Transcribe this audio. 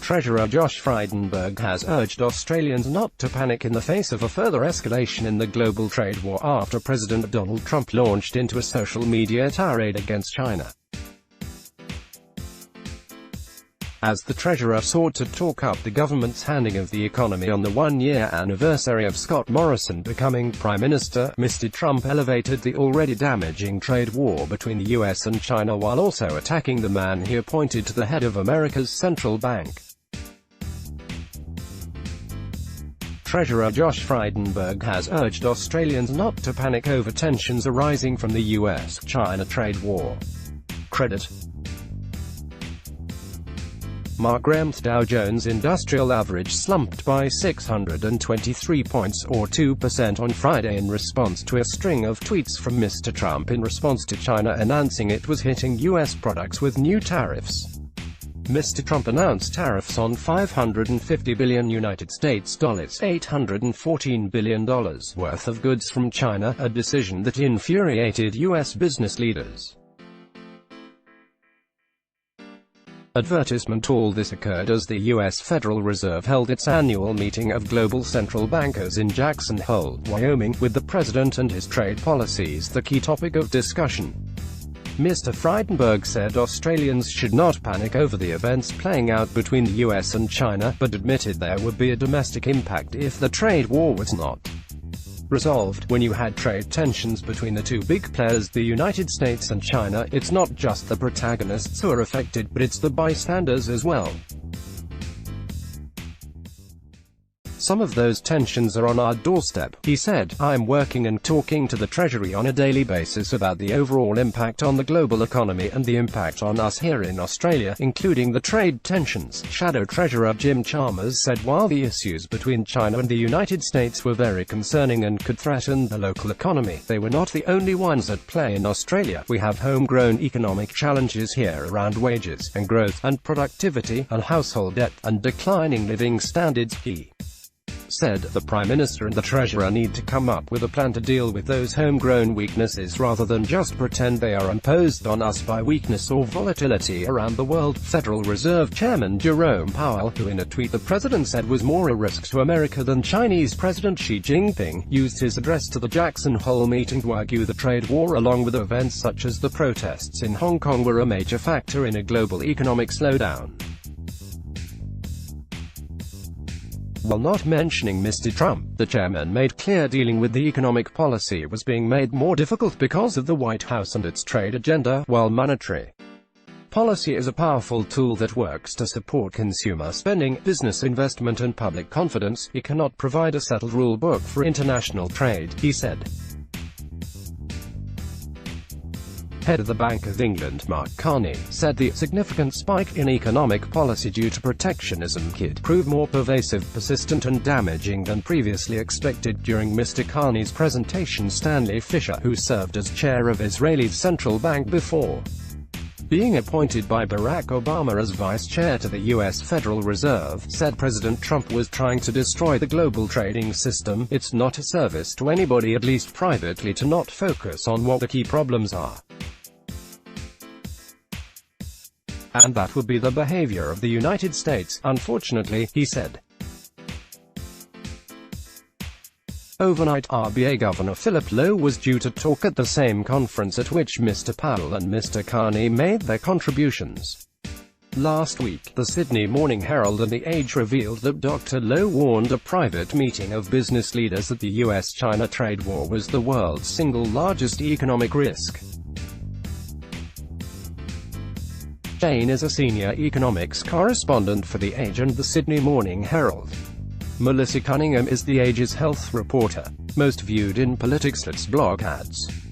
Treasurer Josh Frydenberg has urged Australians not to panic in the face of a further escalation in the global trade war after President Donald Trump launched into a social media tirade against China. As the Treasurer sought to talk up the government's handling of the economy on the one-year anniversary of Scott Morrison becoming Prime Minister, Mr. Trump elevated the already damaging trade war between the US and China while also attacking the man he appointed to the head of America's central bank. Treasurer Josh Frydenberg has urged Australians not to panic over tensions arising from the US-China trade war. Credit Mark's Dow Jones Industrial Average slumped by 623 points or 2% on Friday in response to a string of tweets from Mr. Trump in response to China announcing it was hitting U.S. products with new tariffs. Mr. Trump announced tariffs on $550 billion $814 billion worth of goods from China, a decision that infuriated U.S. business leaders. Advertisement. All this occurred as the U.S. Federal Reserve held its annual meeting of global central bankers in Jackson Hole, Wyoming, with the president and his trade policies the key topic of discussion. Mr. Frydenberg said Australians should not panic over the events playing out between the US and China, but admitted there would be a domestic impact if the trade war was not resolved. When you had trade tensions between the two big players, the United States and China, it's not just the protagonists who are affected, but it's the bystanders as well. Some of those tensions are on our doorstep, he said. I'm working and talking to the Treasury on a daily basis about the overall impact on the global economy and the impact on us here in Australia, including the trade tensions, Shadow Treasurer Jim Chalmers said. While the issues between China and the United States were very concerning and could threaten the local economy, they were not the only ones at play in Australia. We have homegrown economic challenges here around wages, and growth, and productivity, and household debt, and declining living standards, he said. The Prime Minister and the Treasurer need to come up with a plan to deal with those homegrown weaknesses rather than just pretend they are imposed on us by weakness or volatility around the world. Federal Reserve Chairman Jerome Powell, who in a tweet the president said was more a risk to America than Chinese President Xi Jinping, used his address to the Jackson Hole meeting to argue the trade war along with events such as the protests in Hong Kong were a major factor in a global economic slowdown. While not mentioning Mr. Trump, the chairman made clear dealing with the economic policy was being made more difficult because of the White House and its trade agenda. While monetary policy is a powerful tool that works to support consumer spending, business investment and public confidence, it cannot provide a settled rule book for international trade, he said. Head of the Bank of England, Mark Carney, said the significant spike in economic policy due to protectionism could prove more pervasive, persistent and damaging than previously expected. During Mr. Carney's presentation, Stanley Fischer, who served as chair of Israel's central bank before being appointed by Barack Obama as vice chair to the U.S. Federal Reserve, said President Trump was trying to destroy the global trading system. It's not a service to anybody, at least privately, to not focus on what the key problems are. And that would be the behavior of the United States, unfortunately, he said. Overnight, RBA Governor Philip Lowe was due to talk at the same conference at which Mr. Powell and Mr. Carney made their contributions. Last week, the Sydney Morning Herald and The Age revealed that Dr. Lowe warned a private meeting of business leaders that the US-China trade war was the world's single largest economic risk. Jane is a senior economics correspondent for The Age and the Sydney Morning Herald. Melissa Cunningham is The Age's health reporter, most viewed in Politics's blog ads.